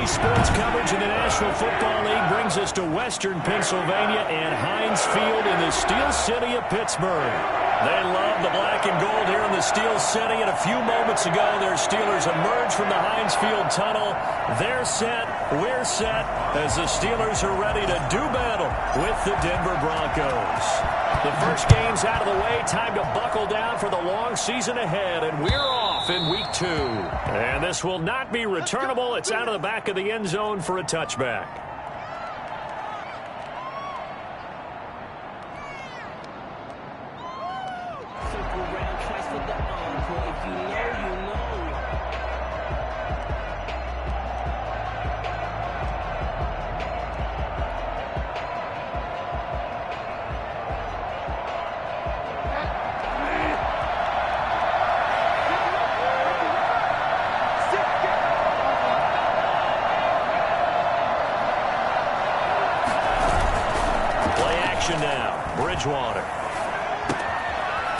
Daily sports coverage in the National Football League brings us to Western Pennsylvania and Heinz Field in the Steel City of Pittsburgh. They love the black and gold here in the Steel City, and a few moments ago, their Steelers emerged from the Heinz Field tunnel. They're set, we're set, as the Steelers are ready to do battle with the Denver Broncos. The first game's out of the way, time to buckle down for the long season ahead, and we're off in week 2. And this will not be returnable. It's out of the back of the end zone for a touchback.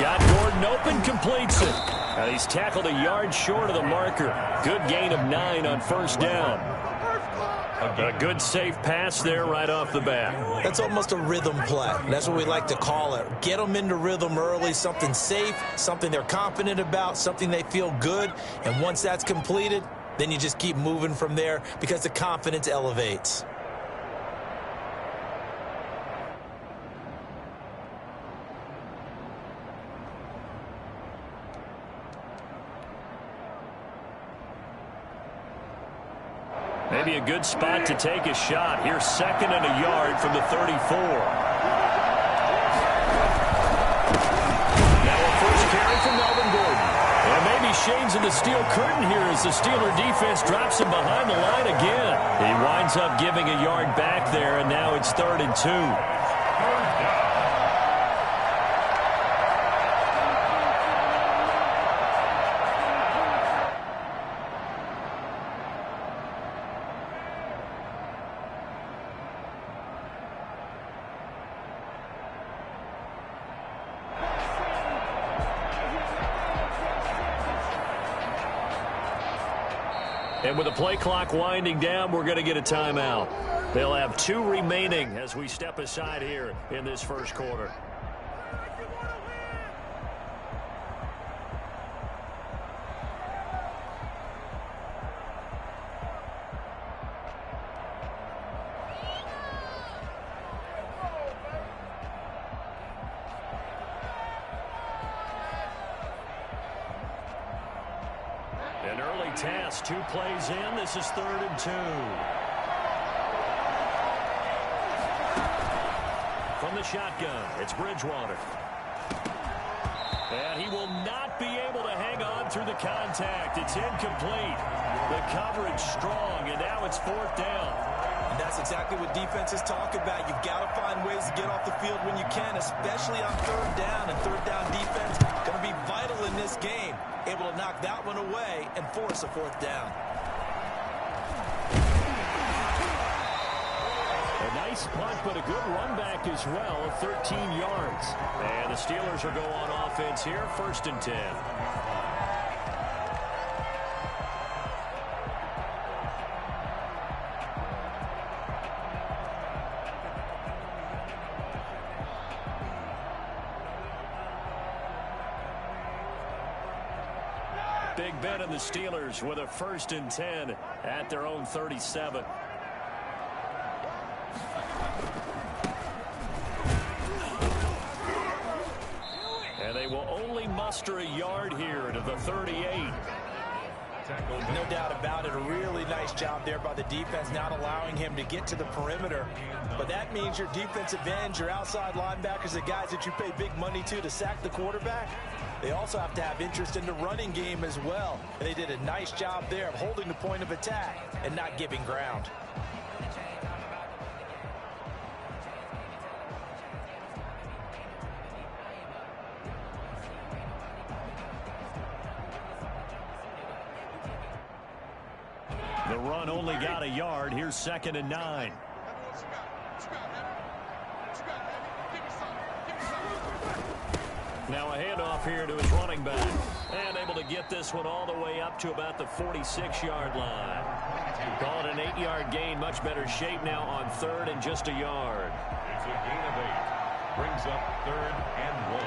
Got Gordon open, completes it. Now he's tackled a yard short of the marker. Good gain of 9 on first down. A good safe pass there right off the bat. That's almost a rhythm play. That's what we like to call it. Get them into rhythm early, something safe, something they're confident about, something they feel good. And once that's completed, then you just keep moving from there because the confidence elevates. Maybe a good spot to take a shot. Here's 2nd and a yard from the 34. Now a first carry from Melvin Gordon. And maybe shades of the steel curtain here as the Steeler defense drops him behind the line again. He winds up giving a yard back there, and now it's 3rd and 2. And with the play clock winding down, we're going to get a timeout. They'll have 2 remaining as we step aside here in this first quarter. An early task, 2 plays in. This is 3rd and 2. From the shotgun, it's Bridgewater. And he will not be able to hang on through the contact. It's incomplete. The coverage strong, and now it's 4th down. And that's exactly what defenses talk about. You've got to find ways to get off the field when you can, especially on 3rd down. And 3rd down defense going to be vital in this game. Able to knock that one away and force a 4th down. A nice punt, but a good run back as well of 13 yards. And the Steelers will go on offense here, 1st and 10. Big Ben and the Steelers with a 1st and 10 at their own 37. And they will only muster a yard here to the 38. No doubt about it. A really nice job there by the defense, not allowing him to get to the perimeter. But that means your defensive ends, your outside linebackers, the guys that you pay big money to sack the quarterback, they also have to have interest in the running game as well. And they did a nice job there of holding the point of attack and not giving ground. The run only got a yard. Here's 2nd and 9. Now a handoff here to his running back. And able to get this one all the way up to about the 46-yard line. Call it an 8-yard gain. Much better shape now on third and just a yard. It's a gain of 8. Brings up 3rd and 1.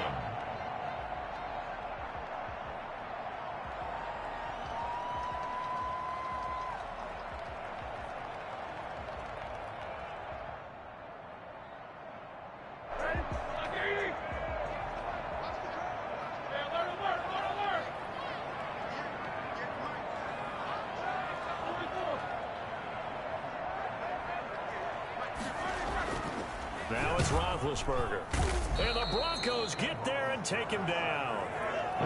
Now it's Roethlisberger. And the Broncos get there and take him down.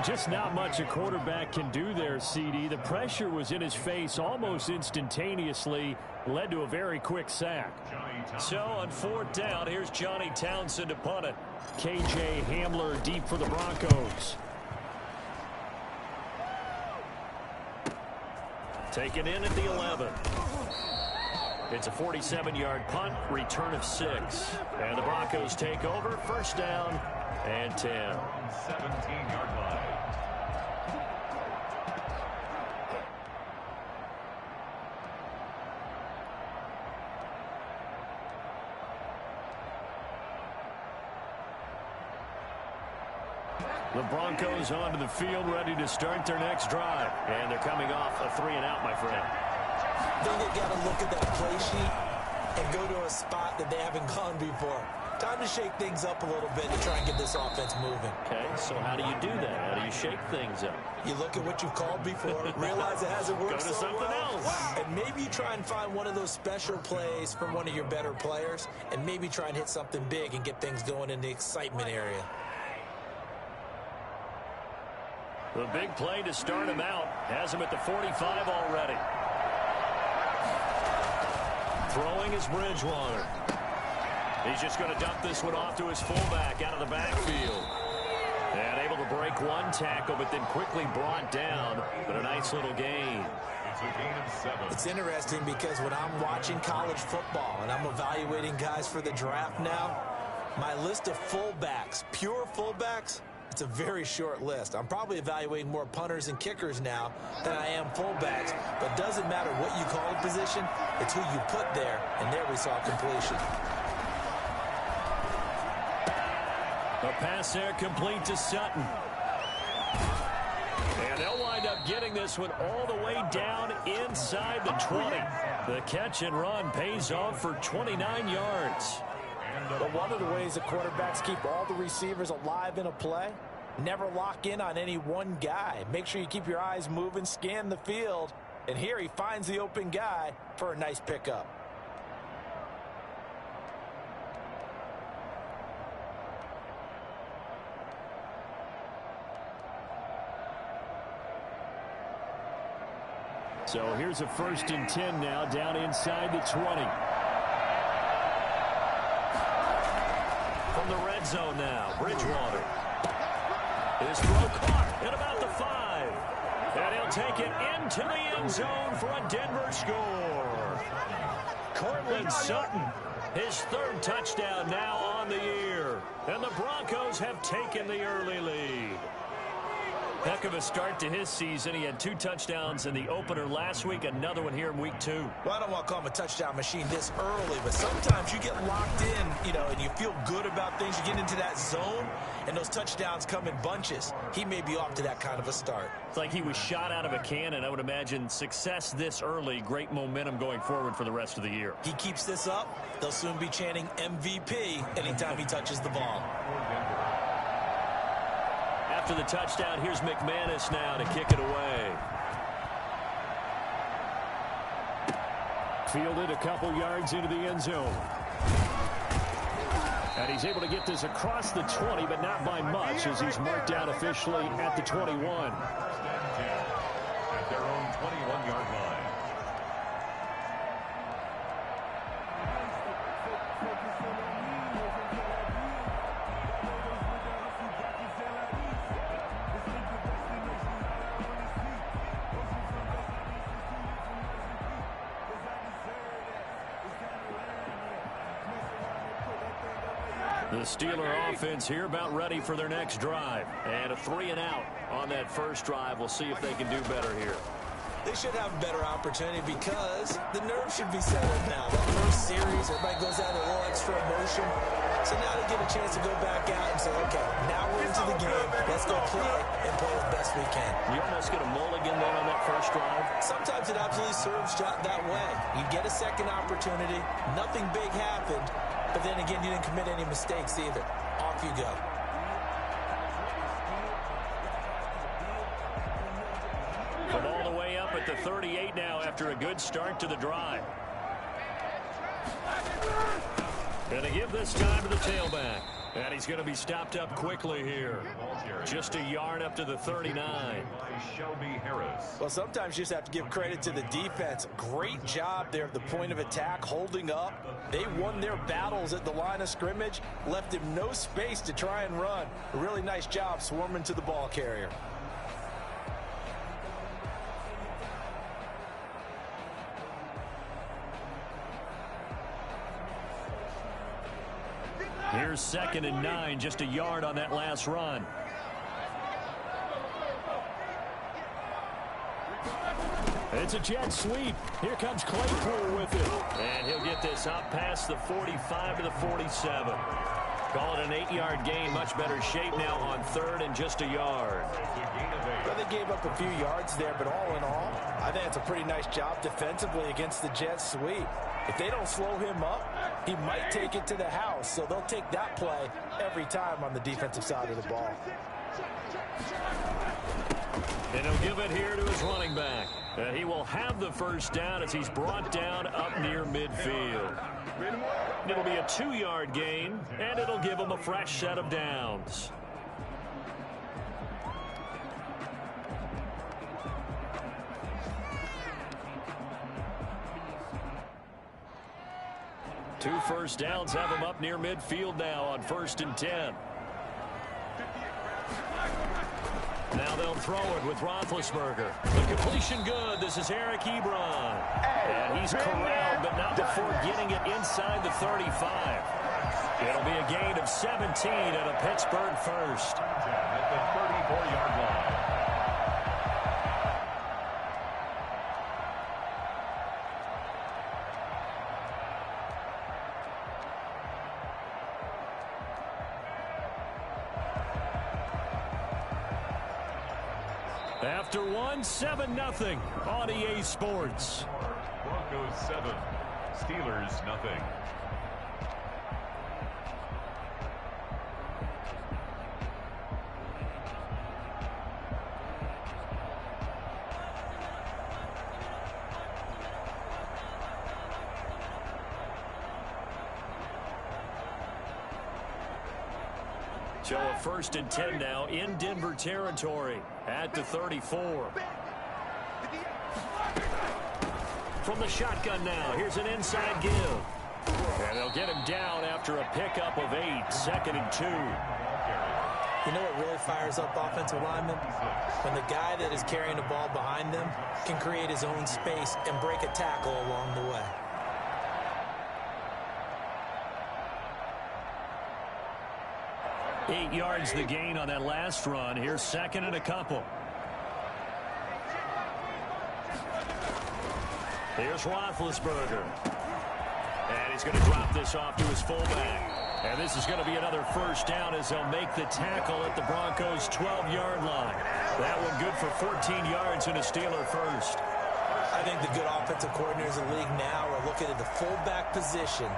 Just not much a quarterback can do there, CD. The pressure was in his face almost instantaneously. Led to a very quick sack. So on 4th down, here's Johnny Townsend to punt it. KJ Hamler deep for the Broncos. Taken in at the 11. It's a 47-yard punt, return of 6. And the Broncos take over, 1st down and 10. 17-yard line. The Broncos onto the field, ready to start their next drive. And they're coming off a 3-and-out, my friend. I think they got to look at that play sheet and go to a spot that they haven't gone before. Time to shake things up a little bit to try and get this offense moving. Okay, so how do you do that? How do you shake things up? You look at what you've called before, realize it hasn't worked Go to so something well, else. and maybe you try and find one of those special plays from one of your better players, and maybe try and hit something big and get things going in the excitement area. The big play to start him out has him at the 45 already. Throwing is Bridgewater. He's just going to dump this one off to his fullback out of the backfield. And able to break one tackle, but then quickly brought down. But a nice little gain. It's a gain of 7. It's interesting because when I'm watching college football and I'm evaluating guys for the draft now, my list of fullbacks, pure fullbacks, it's a very short list. I'm probably evaluating more punters and kickers now than I am fullbacks. But it doesn't matter what you call a position, it's who you put there. And there we saw completion. A pass there complete to Sutton. And they'll wind up getting this one all the way down inside the 20. The catch and run pays off for 29 yards. But one of the ways that quarterbacks keep all the receivers alive in a play, never lock in on any one guy. Make sure you keep your eyes moving, scan the field. And here he finds the open guy for a nice pickup. So here's a 1st and 10 now down inside the 20. From the red zone now, Bridgewater. His throw caught at about the 5. And he'll take it into the end zone for a Denver score. Cortland Sutton, his 3rd touchdown now on the year. And the Broncos have taken the early lead. Heck of a start to his season. He had 2 touchdowns in the opener last week, another one here in week 2. Well, I don't want to call him a touchdown machine this early, but sometimes you get locked in, and you feel good about things. You get into that zone, and those touchdowns come in bunches. He may be off to that kind of a start. It's like he was shot out of a cannon. I would imagine success this early, great momentum going forward for the rest of the year. He keeps this up, they'll soon be chanting MVP anytime he touches the ball. After the touchdown, here's McManus now to kick it away. Fielded a couple yards into the end zone. And he's able to get this across the 20, but not by much, as he's marked down officially at the 21. At their own 21-yard line. The Steeler offense here about ready for their next drive. And a 3-and-out on that first drive. We'll see if they can do better here. They should have a better opportunity because the nerves should be settled now. That first series, everybody goes out with a little extra emotion. So now they get a chance to go back out and say, okay, now we're into the game. Let's go play and play as best we can. You almost get a mulligan then on that first drive. Sometimes it absolutely serves that way. You get a second opportunity. Nothing big happened. But then again, you didn't commit any mistakes either. Off you go. From all the way up at the 38 now after a good start to the drive. And they give this time to the tailback. And he's going to be stopped up quickly here. Just a yard up to the 39. Well, sometimes you just have to give credit to the defense. Great job there at the point of attack, holding up. They won their battles at the line of scrimmage, left him no space to try and run. A really nice job swarming to the ball carrier. Here's 2nd and 9, just a yard on that last run. It's a jet sweep. Here comes Claypool with it. And he'll get this up past the 45 to the 47. Call it an 8-yard gain. Much better shape now on 3rd and just a yard. Well, they gave up a few yards there, but all in all, I think it's a pretty nice job defensively against the jet sweep. If they don't slow him up, he might take it to the house. So they'll take that play every time on the defensive side of the ball. And he'll give it here to his running back. He will have the first down as he's brought down up near midfield. It'll be a 2-yard gain, and it'll give him a fresh set of downs. Two first downs have him up near midfield now on 1st and 10. Now they'll throw it with Roethlisberger. The completion good. This is Eric Ebron. And he's corralled, but not before getting it inside the 35. It'll be a gain of 17 and a Pittsburgh first. At the 34-yard line. After 7-0 on EA Sports. Broncos 7, Steelers nothing. So a 1st and 10 now in Denver territory at the 34. From the shotgun now, here's an inside give. And they'll get him down after a pickup of 8, 2nd and 2. You know what really fires up offensive linemen? When the guy that is carrying the ball behind them can create his own space and break a tackle along the way. Eight yards the gain on that last run. Here's 2nd and a couple. Here's Roethlisberger. And he's going to drop this off to his fullback. And this is going to be another first down as they'll make the tackle at the Broncos' 12-yard line. That one good for 14 yards and a Steeler first. I think the good offensive coordinators in the league now are looking at the fullback position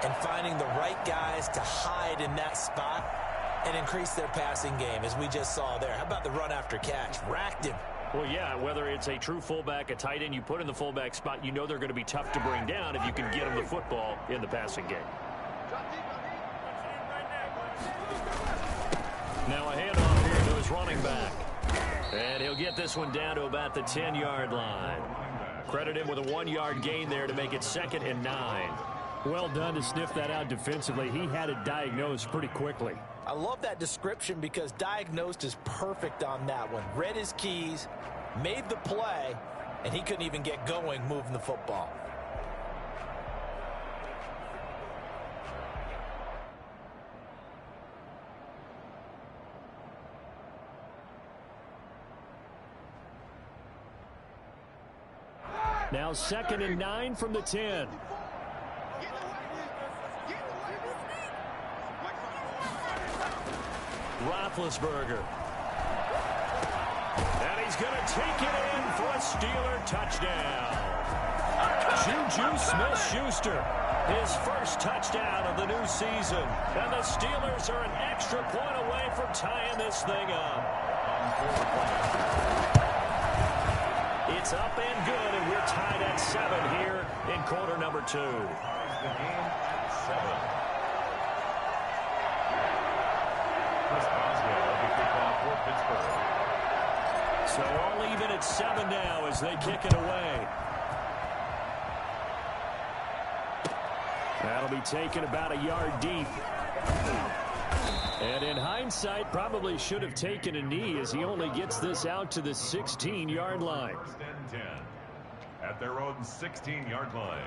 and finding the right guys to hide in that spot and increase their passing game, as we just saw there. How about the run after catch? Racked him. Well, yeah, whether it's a true fullback, a tight end you put in the fullback spot, you know they're going to be tough to bring down if you can get them the football in the passing game. Now a handoff here to his running back. And he'll get this one down to about the 10-yard line. Credit him with a 1-yard gain there to make it 2nd and 9. Well done to sniff that out defensively. He had it diagnosed pretty quickly. I love that description because diagnosed is perfect on that one. Read his keys, made the play, and he couldn't even get going moving the football. Now 2nd and 9 from the 10. Roethlisberger. And he's going to take it in for a Steeler touchdown. Juju Smith-Schuster, his first touchdown of the new season. And the Steelers are an extra point away from tying this thing up. It's up and good, and we're tied at 7 here in quarter number 2. The game 7. Chris Boswell will be kicked off for Pittsburgh. So all even at 7 now as they kick it away. That'll be taken about a yard deep. And in hindsight, probably should have taken a knee as he only gets this out to the 16-yard line. 1st and 10 at their own 16-yard line.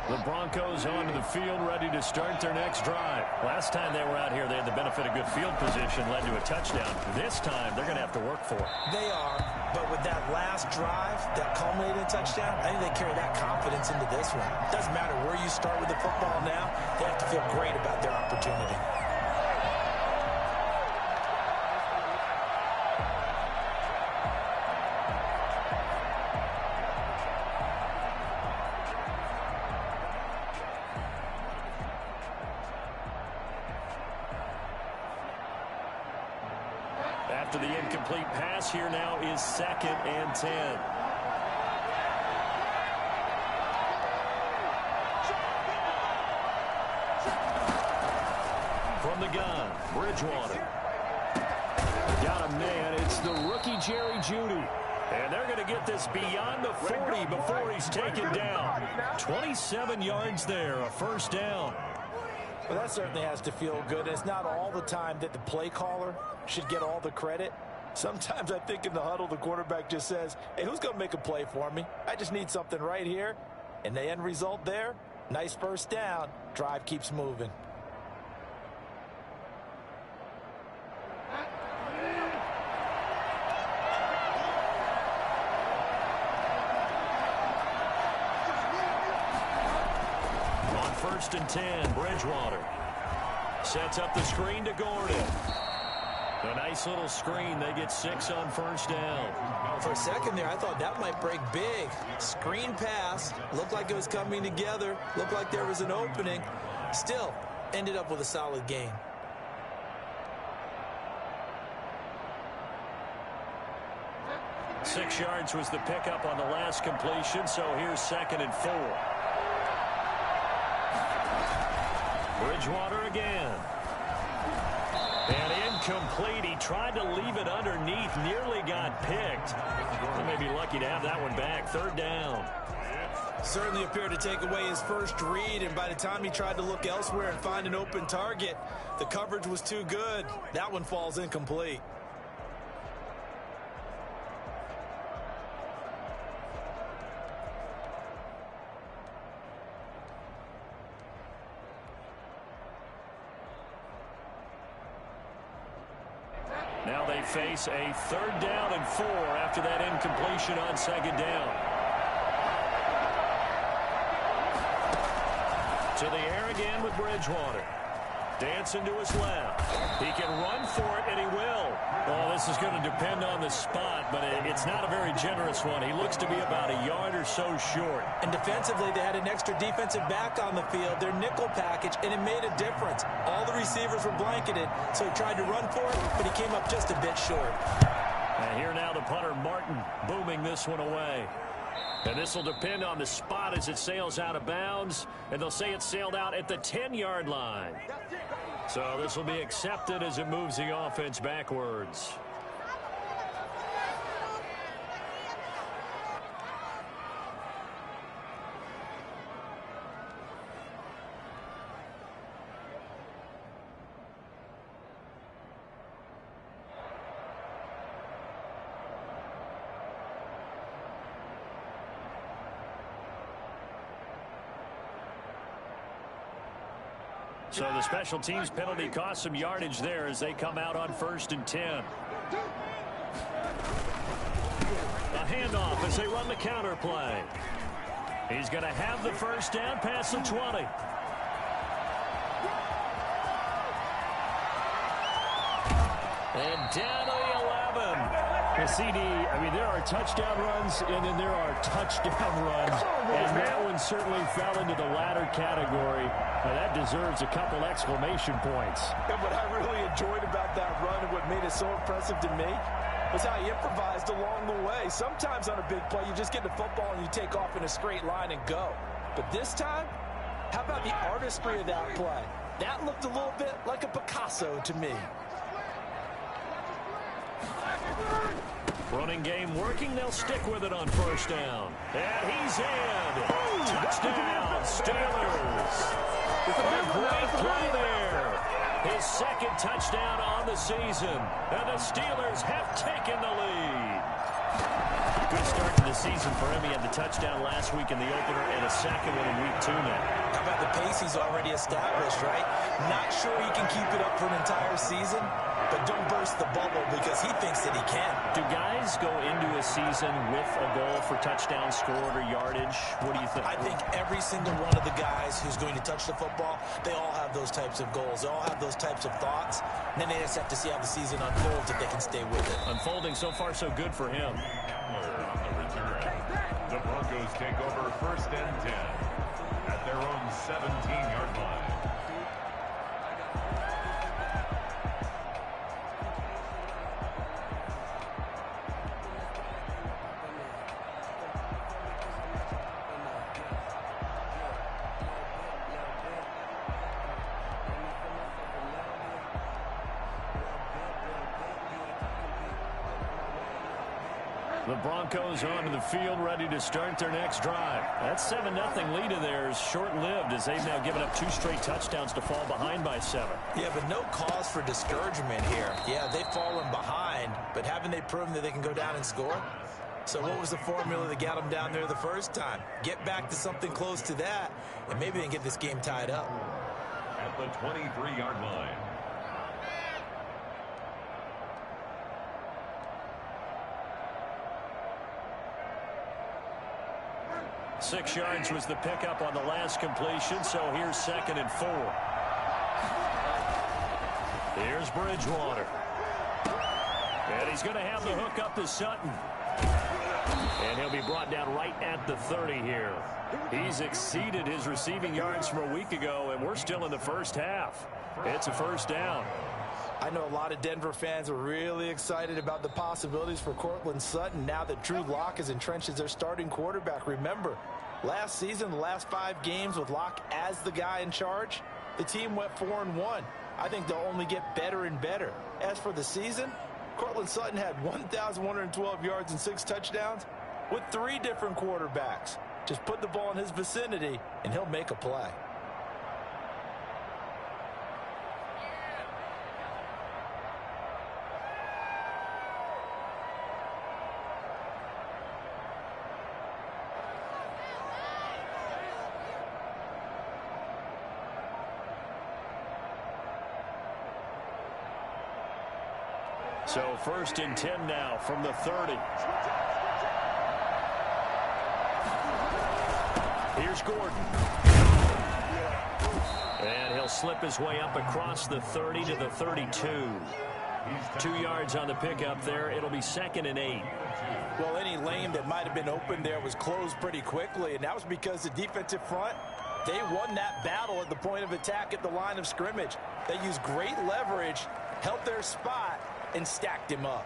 The Broncos onto the field, ready to start their next drive. Last time they were out here, they had the benefit of good field position, led to a touchdown. This time, they're going to have to work for it. They are, but with that last drive, that culminating touchdown, I think they carry that confidence into this one. It doesn't matter where you start with the football now, they have to feel great about their opportunity. After the incomplete pass, here now is 2nd and 10. From the gun, Bridgewater. Got a man. It's the rookie Jerry Jeudy. And they're going to get this beyond the 40 before he's taken down. 27 yards there, a 1st down. Well, that certainly has to feel good. It's not all the time that the play caller should get all the credit. Sometimes I think in the huddle, the quarterback just says, hey, who's going to make a play for me? I just need something right here. And the end result there, nice 1st down. Drive keeps moving. On 1st and 10, Bridgewater sets up the screen to Gordon. A nice little screen. They get 6 on 1st down. For a second there, I thought that might break big. Screen pass. Looked like it was coming together. Looked like there was an opening. Still, ended up with a solid gain. Six yards was the pickup on the last completion, so here's 2nd and 4. Bridgewater again. And incomplete. He tried to leave it underneath. Nearly got picked. They may be lucky to have that one back. 3rd down. Certainly appeared to take away his first read, and by the time he tried to look elsewhere and find an open target, the coverage was too good. That one falls incomplete. Now they face a 3rd down and 4 after that incompletion on 2nd down. To the air again with Bridgewater. Dancing to his left. He can run for it, and he will. Well, this is going to depend on the spot, but it's not a very generous one. He looks to be about a yard or so short. And defensively, they had an extra defensive back on the field, their nickel package, and it made a difference. All the receivers were blanketed, so he tried to run for it, but he came up just a bit short. And here now the punter, Martin, booming this one away. And this will depend on the spot as it sails out of bounds. And they'll say it sailed out at the 10-yard line. So this will be accepted as it moves the offense backwards. So the special teams penalty cost some yardage there as they come out on 1st and 10. A handoff as they run the counter play. He's going to have the first down past the 20. And down to the 11. The CD, I mean, there are touchdown runs, and then there are touchdown runs. And that one certainly fell into the latter category. That deserves a couple exclamation points. And what I really enjoyed about that run and what made it so impressive to me was how he improvised along the way. Sometimes on a big play, you just get the football and you take off in a straight line and go. But this time, how about the artistry of that play? That looked a little bit like a Picasso to me. Running game working. They'll stick with it on 1st down. And he's in. Touchdown, Steelers. A great play there. His 2nd touchdown on the season. And the Steelers have taken the lead. Good start to the season for him. He had the touchdown last week in the opener and a 2nd one in week 2 now. How about the pace he's already established, right? Not sure he can keep it up for an entire season, but don't burst the bubble because he thinks that he can. Do guys go into a season with a goal for touchdown scored or yardage? What do you think? I think every single one of the guys who's going to touch the football, they all have those types of goals. They all have those types of thoughts. And then they just have to see how the season unfolds if they can stay with it. Unfolding so far so good for him. On the return, the Broncos take over 1st and 10 at their own 17-yard line. The Broncos onto the field, ready to start their next drive. That 7-0 lead of theirs short-lived as they've now given up 2 straight touchdowns to fall behind by 7. Yeah, but no cause for discouragement here. Yeah, they've fallen behind, but haven't they proven that they can go down and score? So what was the formula that got them down there the first time? Get back to something close to that, and maybe they can get this game tied up. At the 23-yard line. Six yards was the pickup on the last completion, so here's 2nd and 4. Here's Bridgewater. And he's going to have the hook up to Sutton. And he'll be brought down right at the 30 here. He's exceeded his receiving yards from a week ago, and we're still in the first half. It's a 1st down. I know a lot of Denver fans are really excited about the possibilities for Courtland Sutton now that Drew Lock is entrenched as their starting quarterback. Remember, last season, the last 5 games with Lock as the guy in charge, the team went 4-1. I think they'll only get better and better. As for the season, Courtland Sutton had 1,112 yards and 6 touchdowns with 3 different quarterbacks. Just put the ball in his vicinity, and he'll make a play. So 1st and 10 now from the 30. Here's Gordon. And he'll slip his way up across the 30 to the 32. 2 yards on the pickup there. It'll be 2nd and 8. Well, any lane that might have been open there was closed pretty quickly, and that was because the defensive front, they won that battle at the point of attack at the line of scrimmage. They used great leverage, held their spot, and stacked him up.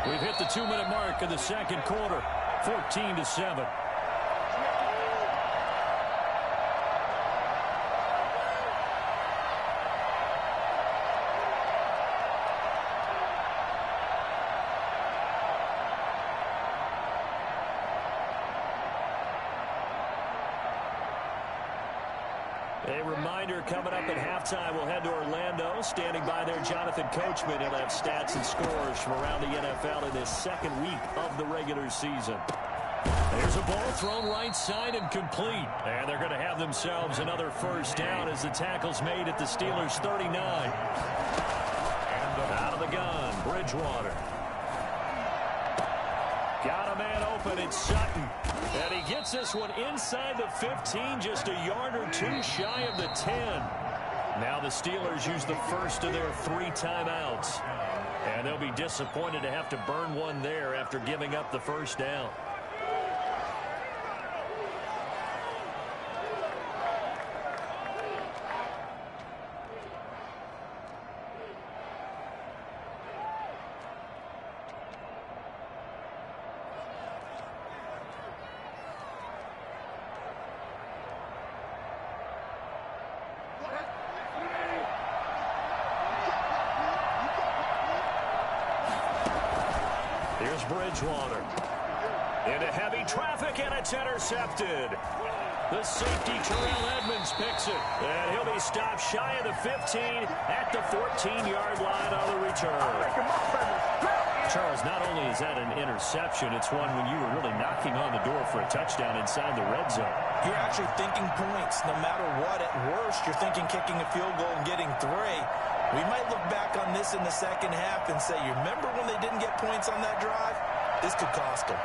We've hit the 2-minute mark of the 2nd quarter, 14-7. A reminder coming up at halftime. We'll head to Orlando. Standing by there, Jonathan Coachman. He'll have stats and scores from around the NFL in this second week of the regular season. There's a ball thrown right side and complete. And they're going to have themselves another first down as the tackle's made at the Steelers' 39. Out of the gun, Bridgewater. Got a man open, it's Sutton. And he gets this one inside the 15, just a yard or two shy of the 10. Now the Steelers use the first of their 3 timeouts. And they'll be disappointed to have to burn one there after giving up the first down. Here's Bridgewater. Into heavy traffic, and it's intercepted. The safety, Terrell Edmonds, picks it. And he'll be stopped shy of the 15 at the 14-yard line on the return. Charles, not only is that an interception, it's one when you were really knocking on the door for a touchdown inside the red zone. You're actually thinking points. No matter what, at worst, you're thinking kicking a field goal and getting 3. We might look back on this in the second half and say, you remember when they didn't get points on that drive? This could cost them.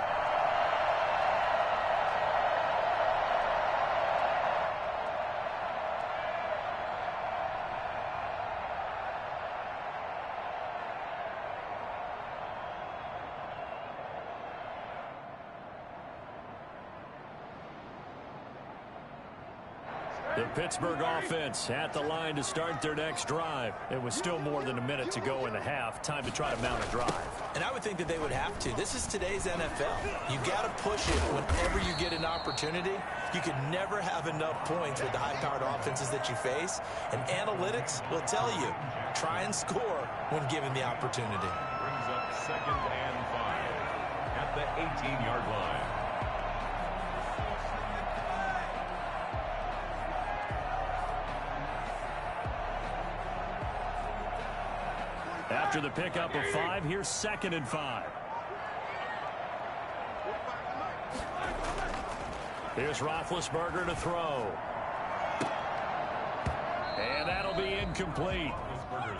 The Pittsburgh offense at the line to start their next drive. It was still more than a minute to go in the half. Time to try to mount a drive. And I would think that they would have to. This is today's NFL. You got to push it whenever you get an opportunity. You can never have enough points with the high-powered offenses that you face. And analytics will tell you, try and score when given the opportunity. Brings up 2nd and 5 at the 18-yard line. After the pickup of 5, here's 2nd and 5. Here's Roethlisberger to throw. And that'll be incomplete.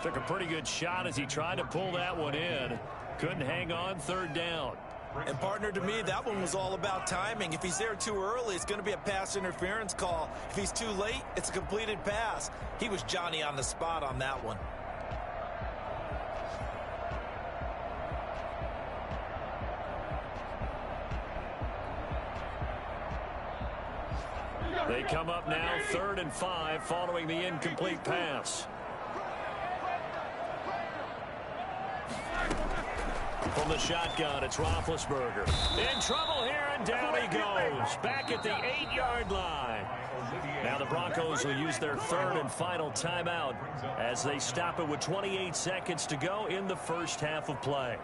Took a pretty good shot as he tried to pull that one in. Couldn't hang on, 3rd down. And, partner, to me, that one was all about timing. If he's there too early, it's going to be a pass interference call. If he's too late, it's a completed pass. He was Johnny on the spot on that one. They come up now 3rd and 5 following the incomplete pass. From the shotgun, it's Roethlisberger. In trouble here, and down he goes. Back at the 8-yard line. Now the Broncos will use their 3rd and final timeout as they stop it with 28 seconds to go in the first half of play.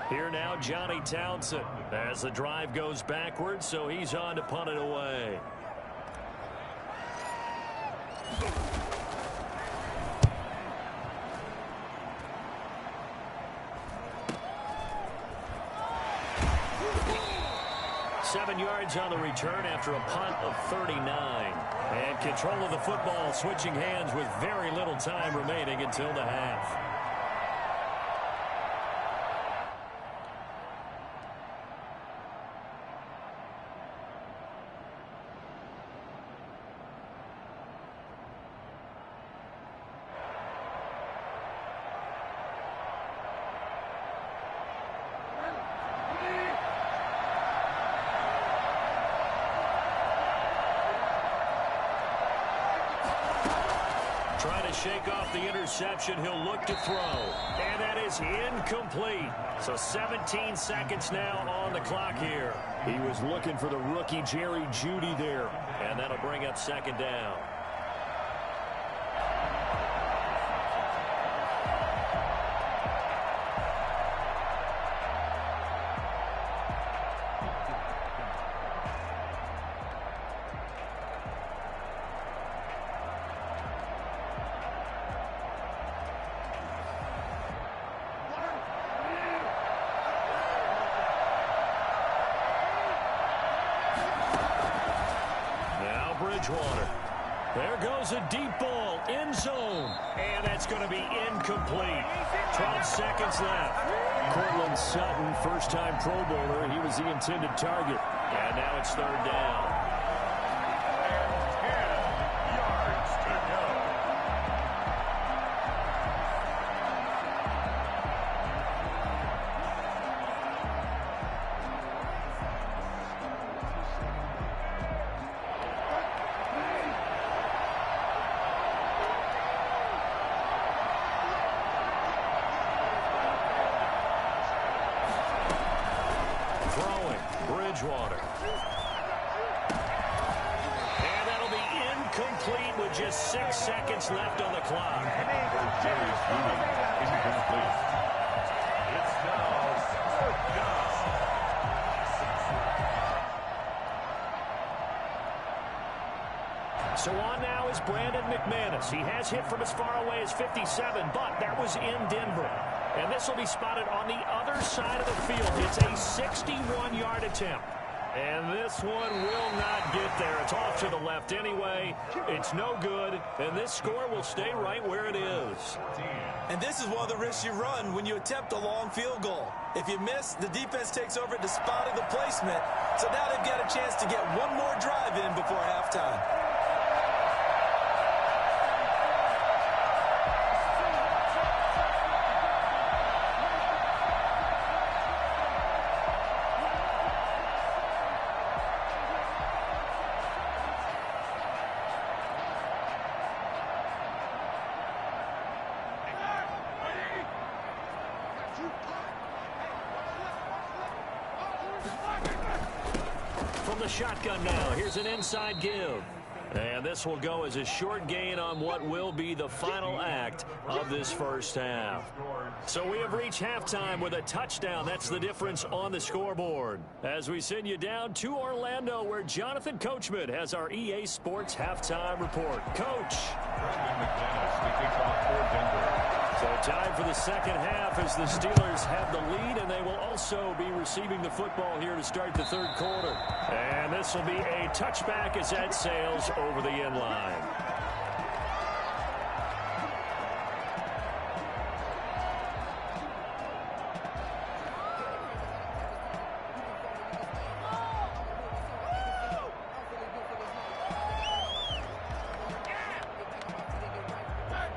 Here now, Johnny Townsend, as the drive goes backwards, so he's on to punt it away. Seven yards on the return after a punt of 39. And control of the football switching hands with very little time remaining until the half. Trying to shake off the interception. He'll look to throw. And that is incomplete. So 17 seconds now on the clock here. He was looking for the rookie Jerry Jeudy there. And that'll bring up 2nd down. Bridgewater. There goes a deep ball, end zone, and that's going to be incomplete. 12 seconds left. Cortland Sutton, first-time Pro Bowler. He was the intended target. And now it's third down. And 10 yards to go. Bridgewater. And that'll be incomplete with just 6 seconds left on the clock. Incomplete. It's now fourth down. So on now is Brandon McManus. He has hit from as far away as 57, but that was in Denver. And this will be spotted on the other side of the field. It's a 61-yard attempt. And this one will not get there. It's off to the left anyway. It's no good. And this score will stay right where it is. And this is one of the risks you run when you attempt a long field goal. If you miss, the defense takes over at the spot of the placement. So now they've got a chance to get one more drive in before halftime. From the shotgun now, here's an inside give. And this will go as a short gain on what will be the final act of this first half. So we have reached halftime with a touchdown. That's the difference on the scoreboard. As we send you down to Orlando, where Jonathan Coachman has our EA Sports halftime report. Coach. Brandon McManus to kick off for Denver. So time for the second half as the Steelers have the lead, and they will also be receiving the football here to start the third quarter. And this will be a touchback as that sails over the end line.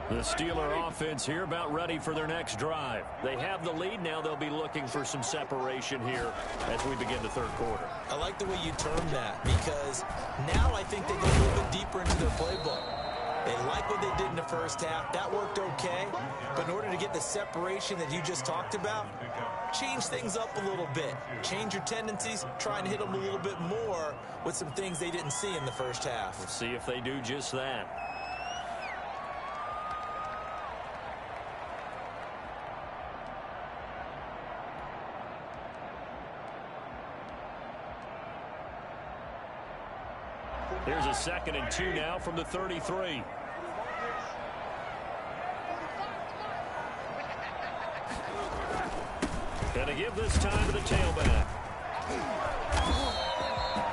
The Steeler offense here about ready for their next drive. They have the lead. Now they'll be looking for some separation here as we begin the third quarter. I like the way you termed that because now I think they go a little bit deeper into their playbook. They like what they did in the first half. That worked okay. But in order to get the separation that you just talked about, change things up a little bit. Change your tendencies. Try and hit them a little bit more with some things they didn't see in the first half. We'll see if they do just that. Here's a 2nd and 2 now from the 33. And to give this time to the tailback.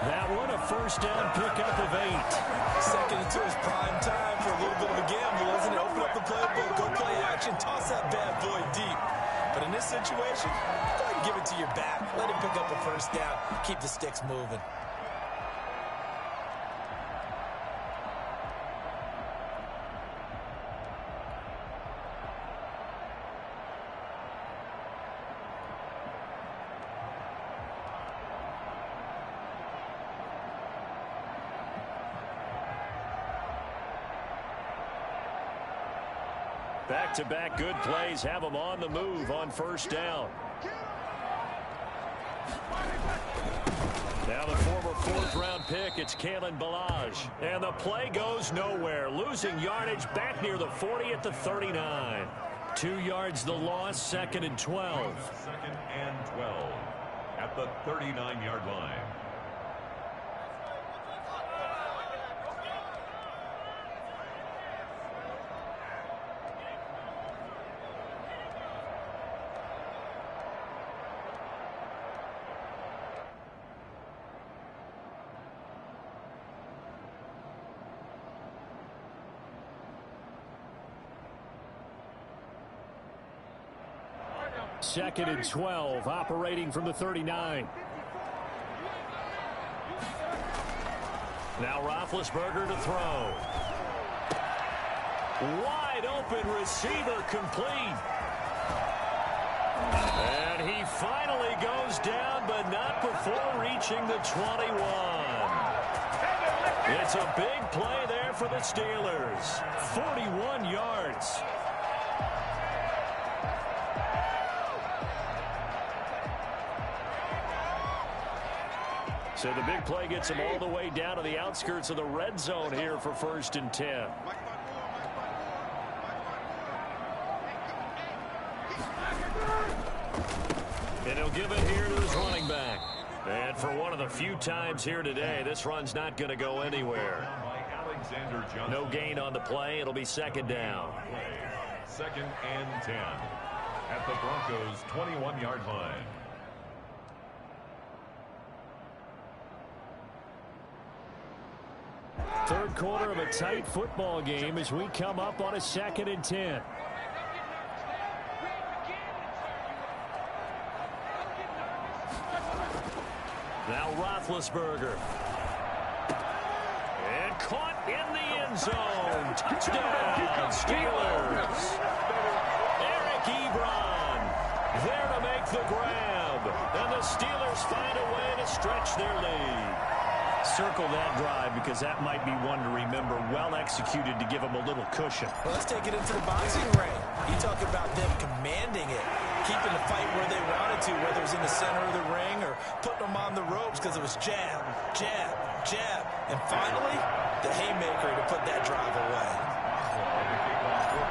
That one a first down pickup of 8. 2nd and 2 is prime time for a little bit of a gamble, isn't it? Open up the playbook, go play action, toss that bad boy deep. But in this situation, go ahead and give it to your back. Let him pick up a first down. Keep the sticks moving. Back-to-back good plays have them on the move on first down. Now the former 4th-round pick, it's Kalen Ballage. And the play goes nowhere. Losing yardage back near the 40 at the 39. 2 yards the loss, 2nd and 12. 2nd and 12 at the 39-yard line. 2nd and 12, operating from the 39. Now Roethlisberger to throw. Wide open receiver complete. And he finally goes down, but not before reaching the 21. It's a big play there for the Steelers. 41 yards. So the big play gets him all the way down to the outskirts of the red zone here for 1st and 10. And he'll give it here to his running back. And for one of the few times here today, this run's not going to go anywhere. No gain on the play. It'll be 2nd down. 2nd and 10 at the Broncos' 21-yard line. Third quarter of a tight football game as we come up on a 2nd and 10. Now Roethlisberger. And caught in the end zone. Touchdown, Steelers. Eric Ebron there to make the grab. And the Steelers find a way to stretch their lead. Circle that drive because that might be one to remember. Well executed to give them a little cushion. Well, let's take it into the boxing ring. You talk about them commanding it, keeping the fight where they wanted to, whether it was in the center of the ring or putting them on the ropes because it was jab, jab, jab. And finally, the haymaker to put that drive away.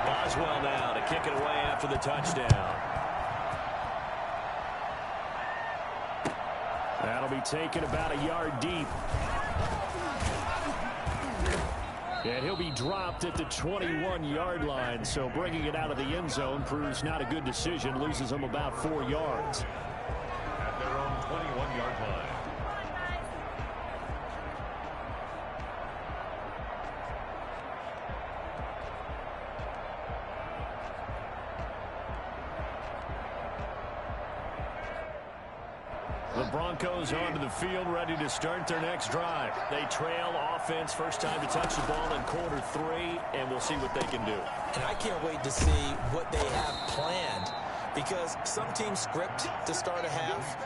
Boswell now to kick it away after the touchdown. That'll be taken about a yard deep. And he'll be dropped at the 21-yard line. So bringing it out of the end zone proves not a good decision. Loses him about 4 yards. At their own 21-yard line. The Broncos onto the field, ready to start their next drive. They trail offense, first time to touch the ball in quarter 3, and we'll see what they can do. And I can't wait to see what they have planned, because some teams script to start a half.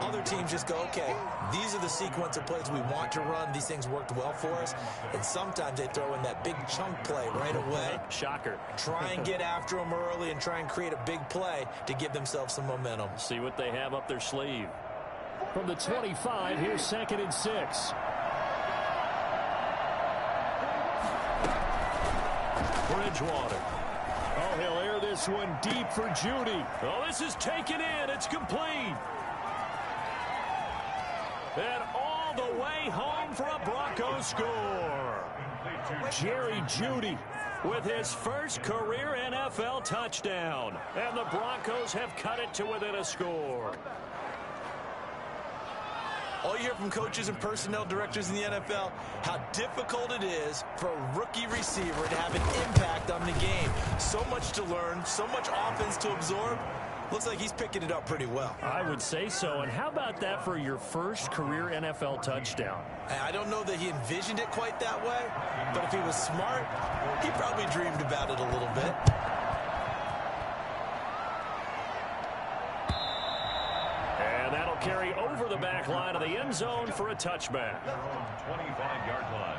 Other teams just go, okay, these are the sequence of plays we want to run. These things worked well for us. And sometimes they throw in that big chunk play right away. Shocker. Try and get after them early and try and create a big play to give themselves some momentum. See what they have up their sleeve. From the 25, here's 2nd and 6. Bridgewater. Oh, he'll air this one deep for Judy. Oh, this is taken in. It's complete. And all the way home for a Broncos score. Jerry Judy with his first career NFL touchdown. And the Broncos have cut it to within a score. All you hear from coaches and personnel directors in the NFL, how difficult it is for a rookie receiver to have an impact on the game. So much to learn, so much offense to absorb. Looks like he's picking it up pretty well. I would say so. And how about that for your first career NFL touchdown? I don't know that he envisioned it quite that way, but if he was smart, he probably dreamed about it a little bit. And that'll carry over the back line of the end zone for a touchback. 25-yard line.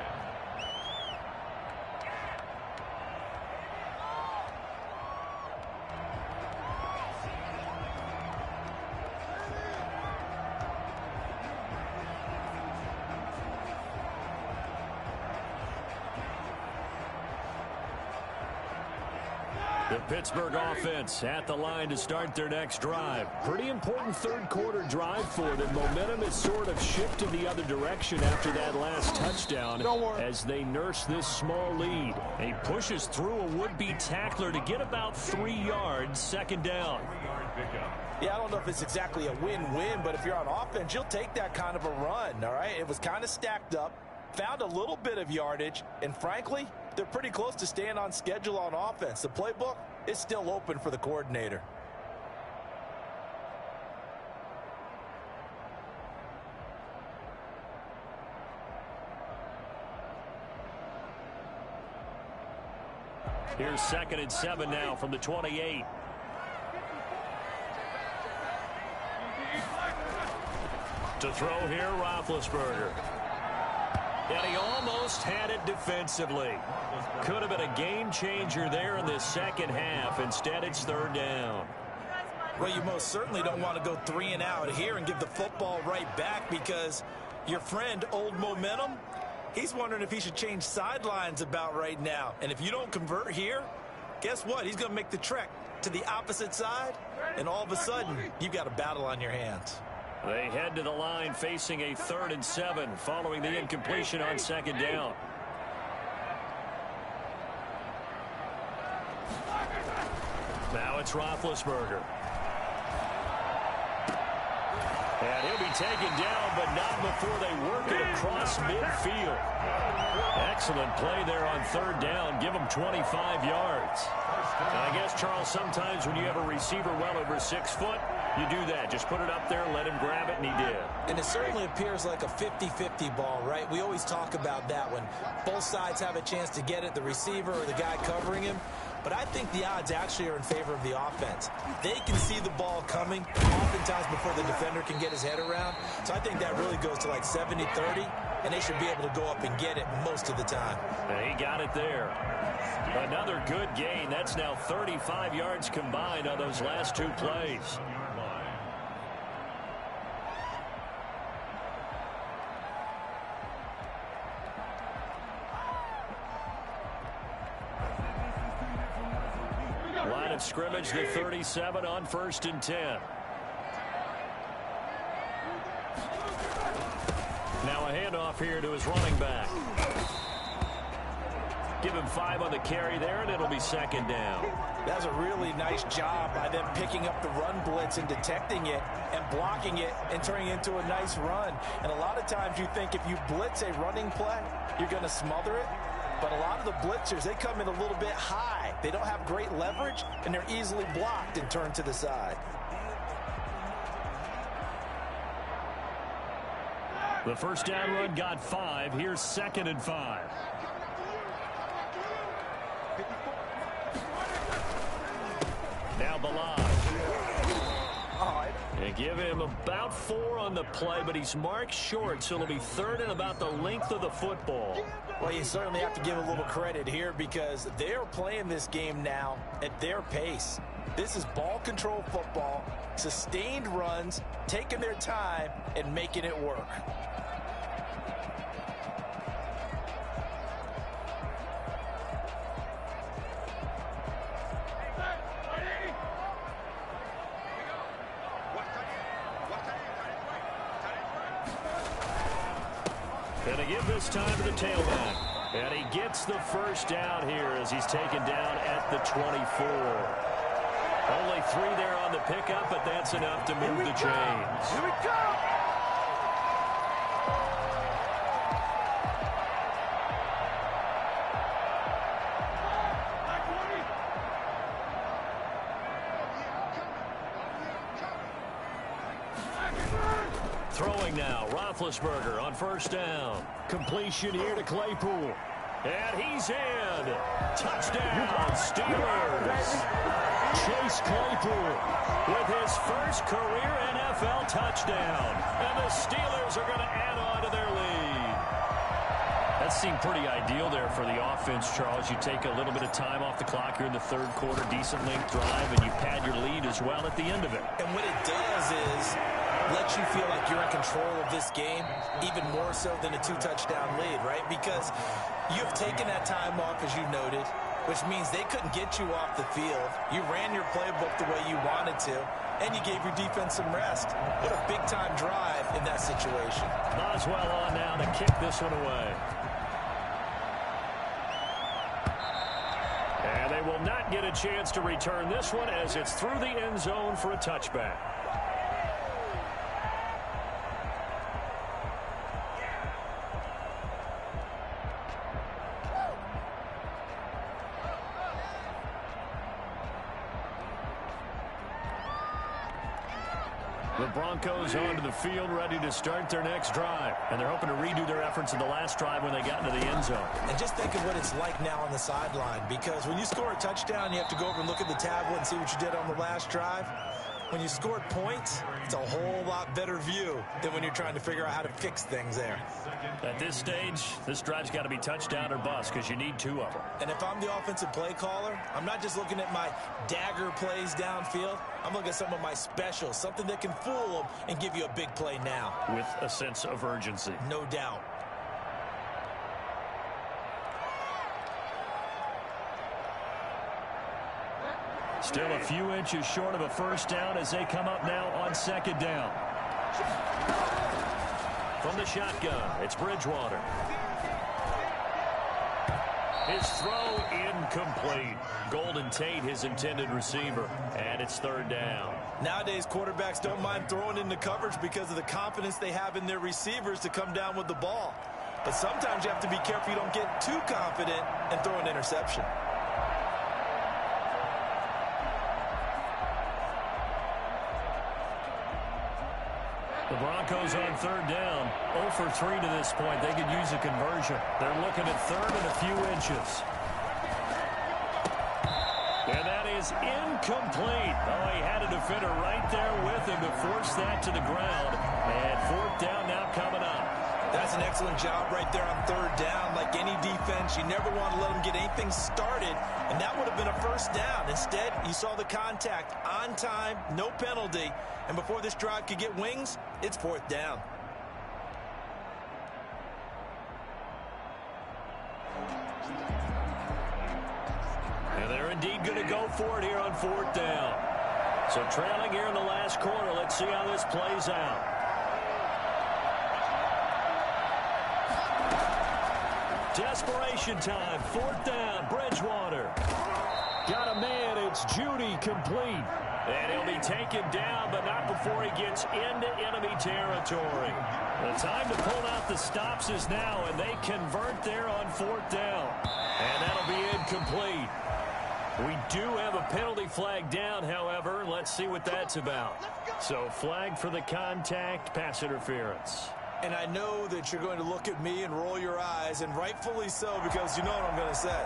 The Pittsburgh offense at the line to start their next drive. Pretty important third quarter drive for them. Momentum has sort of shifted the other direction after that last touchdown as they nurse this small lead. He pushes through a would-be tackler to get about 3 yards, 2nd down. Yeah, I don't know if it's exactly a win-win, but if you're on offense, you'll take that kind of a run, all right? It was kind of stacked up, found a little bit of yardage, and frankly, they're pretty close to staying on schedule on offense. The playbook is still open for the coordinator. Here's 2nd and 7 now from the 28. To throw here, Roethlisberger. And he almost had it defensively. Could have been a game changer there in the second half. Instead, it's 3rd down. Well, you most certainly don't want to go 3 and out here and give the football right back, because your friend, Old Momentum, he's wondering if he should change sidelines about right now. And if you don't convert here, guess what? He's going to make the trek to the opposite side, and all of a sudden, you've got a battle on your hands. They head to the line facing a 3rd and 7 following the incompletion on 2nd down. Now it's Roethlisberger. And he'll be taken down, but not before they work it across midfield. Excellent play there on 3rd down. Give him 25 yards. And I guess, Charles, sometimes when you have a receiver well over 6 foot, you do that. Just put it up there, let him grab it, and he did. And it certainly appears like a 50-50 ball, right? We always talk about that when both sides have a chance to get it, the receiver or the guy covering him. But I think the odds actually are in favor of the offense. They can see the ball coming oftentimes before the defender can get his head around. So I think that really goes to like 70-30, and they should be able to go up and get it most of the time. And he got it there. Another good gain. That's now 35 yards combined on those last 2 plays. Line of scrimmage, the 37 on 1st and 10. Now a handoff here to his running back. Give him 5 on the carry there, and it'll be 2nd down. That's a really nice job by them picking up the run blitz and detecting it and blocking it and turning it into a nice run. And a lot of times you think if you blitz a running play, you're going to smother it. But a lot of the blitzers, they come in a little bit high. They don't have great leverage, and they're easily blocked and turned to the side. The 1st down run got 5. Here's 2nd and 5. Now Balaj. They give him about 4 on the play, but he's marked short, so it'll be 3rd and about the length of the football. Well, you certainly have to give a little credit here because they're playing this game now at their pace. This is ball control football, sustained runs, taking their time, and making it work. And they give this time to the tailback. And he gets the 1st down here as he's taken down at the 24. Only 3 there on the pickup, but that's enough to move the chains. Here we go! Throwing now, Roethlisberger on 1st down. Completion here to Claypool. And he's in. Touchdown, Steelers. Chase Claypool with his first career NFL touchdown. And the Steelers are going to add on to their lead. That seemed pretty ideal there for the offense, Charles. You take a little bit of time off the clock here in the 3rd quarter, decent length drive, and you pad your lead as well at the end of it. And what it does is lets you feel like you're in control of this game, even more so than a 2-touchdown lead, right? Because you've taken that time off, as you noted, which means they couldn't get you off the field. You ran your playbook the way you wanted to, and you gave your defense some rest. What a big-time drive in that situation. Boswell on now to kick this one away. And they will not get a chance to return this one as it's through the end zone for a touchback. The Broncos onto the field, ready to start their next drive. And they're hoping to redo their efforts in the last drive when they got into the end zone. And just think of what it's like now on the sideline, because when you score a touchdown, you have to go over and look at the tablet and see what you did on the last drive. When you scored points, it's a whole lot better view than when you're trying to figure out how to fix things there. At this stage, this drive's got to be touchdown or bust because you need 2 of them. And if I'm the offensive play caller, I'm not just looking at my dagger plays downfield. I'm looking at some of my specials, something that can fool them and give you a big play now. With a sense of urgency. No doubt. Still a few inches short of a first down as they come up now on second down. From the shotgun, it's Bridgewater. His throw incomplete. Golden Tate, his intended receiver, and it's third down. Nowadays, quarterbacks don't mind throwing into coverage because of the confidence they have in their receivers to come down with the ball. But sometimes you have to be careful you don't get too confident and throw an interception. The Broncos on third down, 0 for 3 to this point. They could use a conversion. They're looking at third and a few inches. And that is incomplete. Oh, he had a defender right there with him to force that to the ground. And fourth down now coming up. That's an excellent job right there on third down. Like any defense, you never want to let them get anything started, and that would have been a first down. Instead, you saw the contact on time, no penalty, and before this drive could get wings, it's fourth down. And they're indeed going to go for it here on fourth down. So trailing here in the last quarter, let's see how this plays out. Desperation time, fourth down, Bridgewater. Got a man, it's Judy, complete. And he'll be taken down, but not before he gets into enemy territory. The time to pull out the stops is now, and they convert there on fourth down. And that'll be incomplete. We do have a penalty flag down, however. Let's see what that's about. So flag for the contact, pass interference. And I know that you're going to look at me and roll your eyes, and rightfully so, because you know what I'm going to say.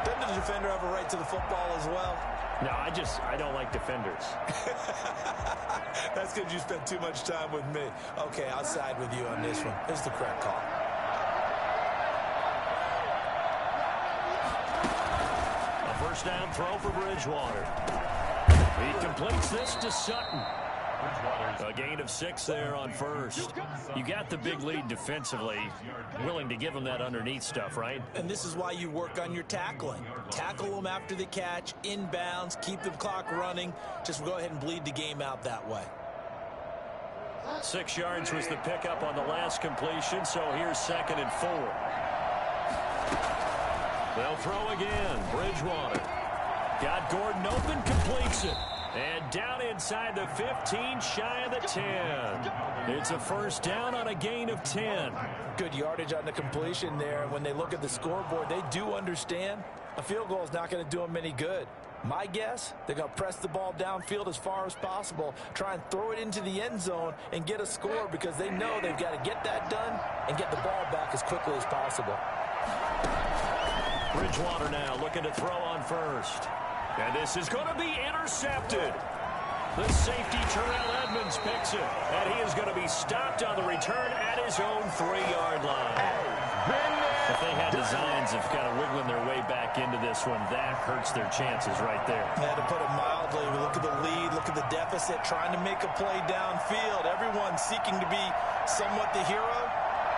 Doesn't the defender have a right to the football as well? No, I don't like defenders. That's because you spent too much time with me. Okay, I'll side with you on this one. It's the correct call. A first down throw for Bridgewater. He completes this to Sutton. A gain of 6 there on first. You got the big lead defensively. Willing to give them that underneath stuff, right? And this is why you work on your tackling. Tackle them after the catch, inbounds, keep the clock running. Just go ahead and bleed the game out that way. 6 yards was the pickup on the last completion, so here's 2nd and 4. They'll throw again. Bridgewater. Got Gordon open, completes it. And down inside the 15, shy of the 10. It's a first down on a gain of 10. Good yardage on the completion there. When they look at the scoreboard, they do understand a field goal is not going to do them any good. My guess, they're going to press the ball downfield as far as possible, try and throw it into the end zone and get a score because they know they've got to get that done and get the ball back as quickly as possible. Bridgewater now looking to throw on first. And this is going to be intercepted. The safety, Terrell Edmonds, picks it. And he is going to be stopped on the return at his own 3-yard line. If they had designs of kind of wiggling their way back into this one, that hurts their chances right there. Yeah, to put it mildly, we look at the lead, look at the deficit, trying to make a play downfield. Everyone seeking to be somewhat the hero.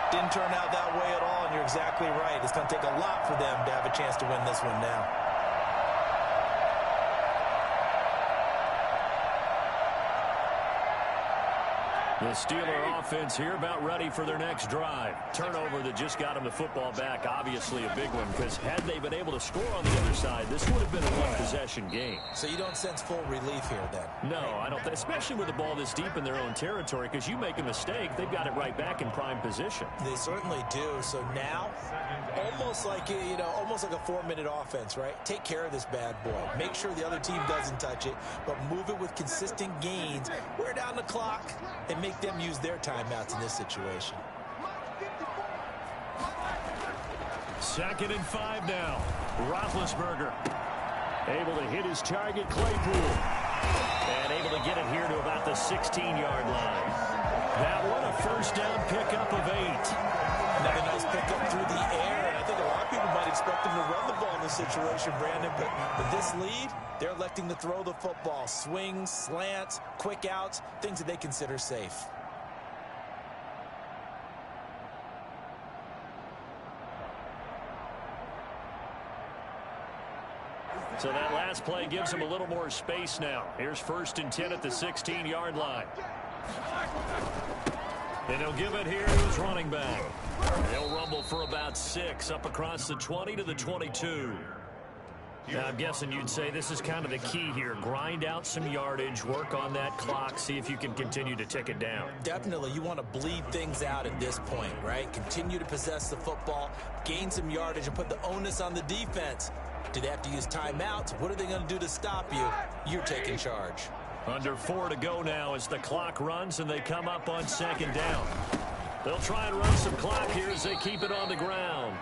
Didn't turn out that way at all, and you're exactly right. It's going to take a lot for them to have a chance to win this one now. The Steeler offense here about ready for their next drive. Turnover that just got them the football back. Obviously a big one, because had they been able to score on the other side, this would have been a one-possession game. So you don't sense full relief here then? No, I don't. Especially with the ball this deep in their own territory, because you make a mistake, they've got it right back in prime position. They certainly do. So now, almost like a 4-minute offense, right? Take care of this bad boy. Make sure the other team doesn't touch it, but move it with consistent gains. Wear down the clock and make them use their timeouts in this situation. 2nd and 5 now. Roethlisberger able to hit his target, Claypool, and able to get it here to about the 16-yard line. That one a first down pickup of 8. Another nice pickup through the air, and I think a lot of people might expect him to run the ball in this situation, Brandon, but with this lead, they're electing to throw the football. Swings, slants, quick outs, things that they consider safe. So that last play gives him a little more space now. Here's 1st and 10 at the 16-yard line. And he'll give it here to his running back. They'll rumble for about 6 up across the 20 to the 22. Now, I'm guessing you'd say this is kind of the key here. Grind out some yardage, work on that clock, see if you can continue to tick it down. Definitely, you want to bleed things out at this point, right? Continue to possess the football, gain some yardage, and put the onus on the defense. Do they have to use timeouts? What are they going to do to stop you? You're taking charge. Under 4 to go now as the clock runs and they come up on 2nd down. They'll try and run some clock here as they keep it on the ground.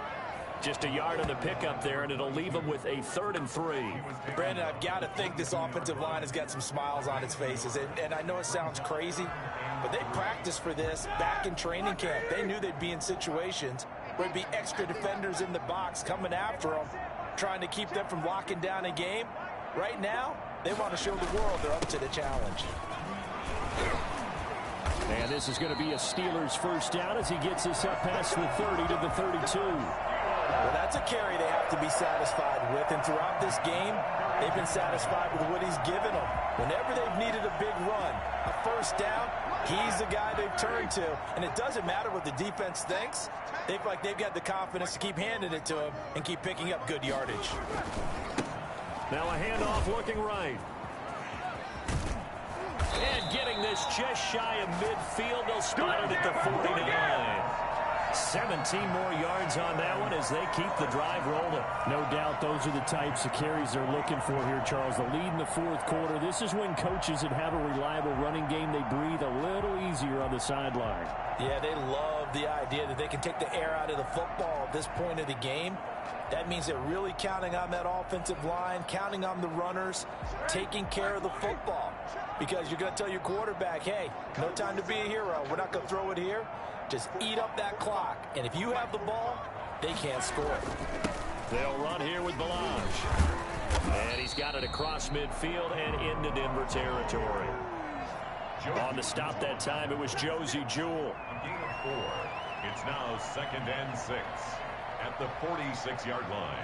Just a yard on the pickup there, and it'll leave them with a 3rd and 3. Brandon, I've got to think this offensive line has got some smiles on its faces. And I know it sounds crazy, but they practiced for this back in training camp. They knew they'd be in situations where there'd be extra defenders in the box coming after them, trying to keep them from locking down a game. Right now, they want to show the world they're up to the challenge. And this is going to be a Steelers first down as he gets us up past the 30 to the 32. Well, that's a carry they have to be satisfied with. And throughout this game, they've been satisfied with what he's given them. Whenever they've needed a big run, a first down, he's the guy they've turned to. And it doesn't matter what the defense thinks. They feel like they've got the confidence to keep handing it to him and keep picking up good yardage. Now a handoff looking right. And getting this just shy of midfield. They'll spot it at the 49. 17 more yards on that one as they keep the drive rolling. No doubt those are the types of carries they're looking for here, Charles. The lead in the 4th quarter. This is when coaches that have a reliable running game, they breathe a little easier on the sideline. Yeah, they love the idea that they can take the air out of the football at this point of the game. That means they're really counting on that offensive line, counting on the runners, taking care of the football. Because you're going to tell your quarterback, hey, no time to be a hero. We're not going to throw it here. Just eat up that clock. And if you have the ball, they can't score. They'll run here with Balaj. And he's got it across midfield and into Denver territory. On the stop that time, it was Josie Jewell. Gain of 4. It's now 2nd and 6 at the 46-yard line.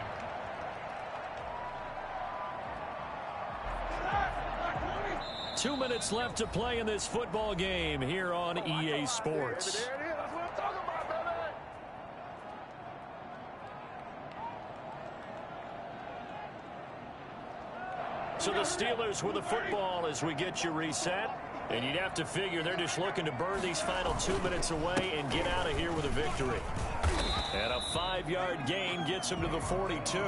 Two minutes left to play in this football game here on EA Sports. So the Steelers with the football as we get you reset. And you'd have to figure they're just looking to burn these final 2 minutes away and get out of here with a victory. And a 5-yard gain gets them to the 42.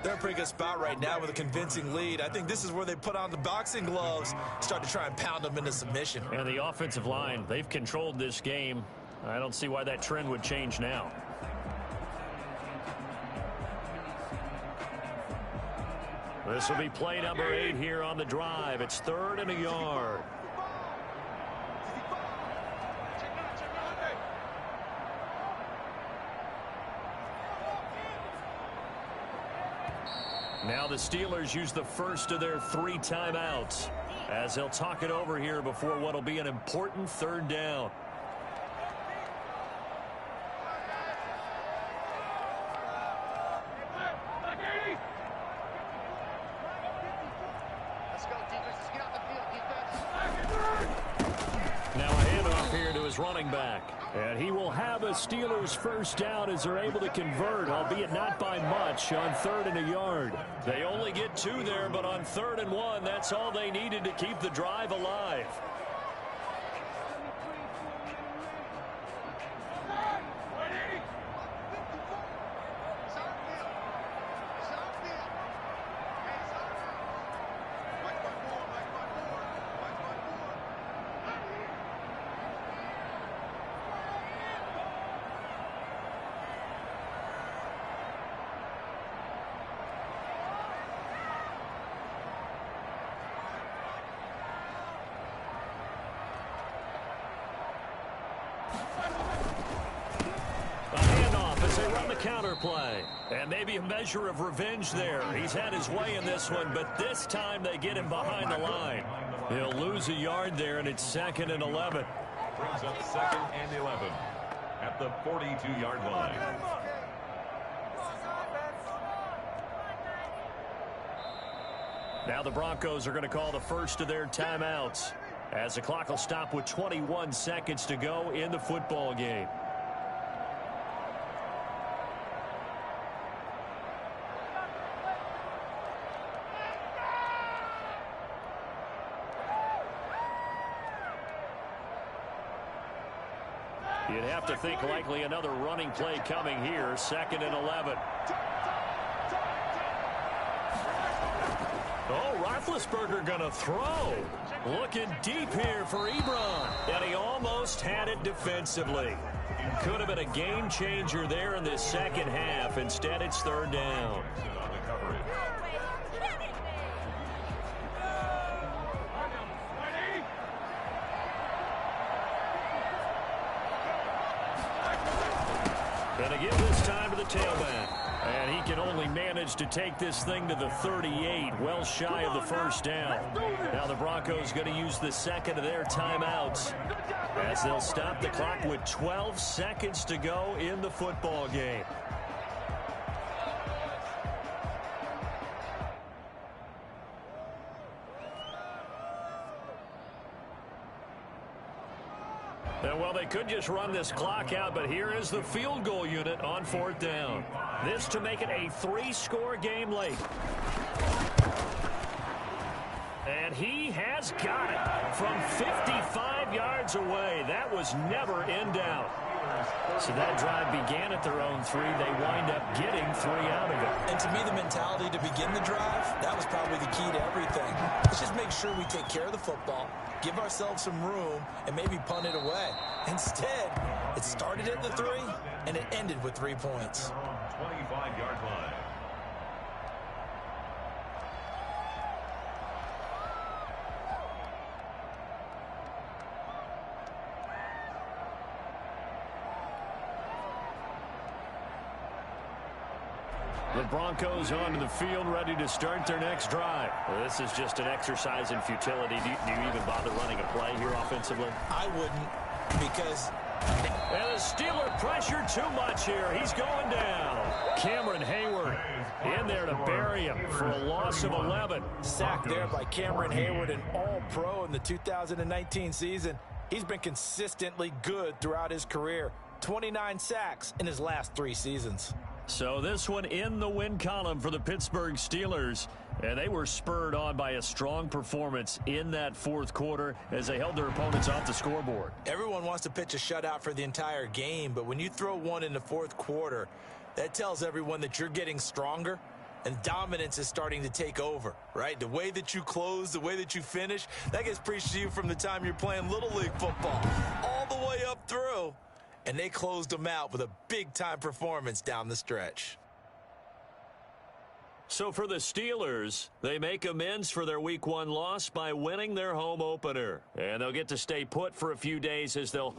They're in a pretty good spot right now with a convincing lead. I think this is where they put on the boxing gloves, start to try and pound them into submission. And the offensive line, they've controlled this game. I don't see why that trend would change now. This will be play number 8 here on the drive. It's 3rd and a yard. Now the Steelers use the first of their 3 timeouts as they'll talk it over here before what will be an important 3rd down. Broncos running back. And he will have a Steelers first down as they're able to convert, albeit not by much, on 3rd and a yard. They only get 2 there, but on 3rd and 1, that's all they needed to keep the drive alive. Counter play, and maybe a measure of revenge there. He's had his way in this one, but this time they get him behind the line. He'll lose a yard there, and it's 2nd and 11. Brings up 2nd and 11 at the 42-yard line. Now the Broncos are going to call the first of their timeouts as the clock will stop with 21 seconds to go in the football game. You'd have to think likely another running play coming here. 2nd and 11. Oh, Roethlisberger going to throw. Looking deep here for Ebron. And he almost had it defensively. Could have been a game changer there in this second half. Instead, it's 3rd down. And again this time to the tailback. And he can only manage to take this thing to the 38, well shy of the first down. Now the Broncos going to use the second of their timeouts as they'll stop the clock with 12 seconds to go in the football game. Well, they could just run this clock out, but here is the field goal unit on 4th down. This to make it a 3-score game late. And he has got it from 55 yards away. That was never in doubt. So that drive began at their own 3. They wind up getting 3 out of it. And to me, the mentality to begin the drive, that was probably the key to everything. Let's just make sure we take care of the football, give ourselves some room, and maybe punt it away. Instead, it started at the 3, and it ended with 3 points. 25-yard line. The Broncos onto the field, ready to start their next drive. Well, this is just an exercise in futility. Do you even bother running a play here offensively? I wouldn't, because... And the Steeler pressure too much here. He's going down. Cameron Hayward in there to bury him for a loss of 11. Sacked there by Cameron Hayward, an all-pro in the 2019 season. He's been consistently good throughout his career. 29 sacks in his last 3 seasons. So this one in the win column for the Pittsburgh Steelers. And they were spurred on by a strong performance in that 4th quarter as they held their opponents off the scoreboard. Everyone wants to pitch a shutout for the entire game, but when you throw one in the 4th quarter, that tells everyone that you're getting stronger and dominance is starting to take over, right? The way that you close, the way that you finish, that gets preached to you from the time you're playing Little League football all the way up through. And they closed them out with a big-time performance down the stretch. So for the Steelers, they make amends for their Week 1 loss by winning their home opener. And they'll get to stay put for a few days as they'll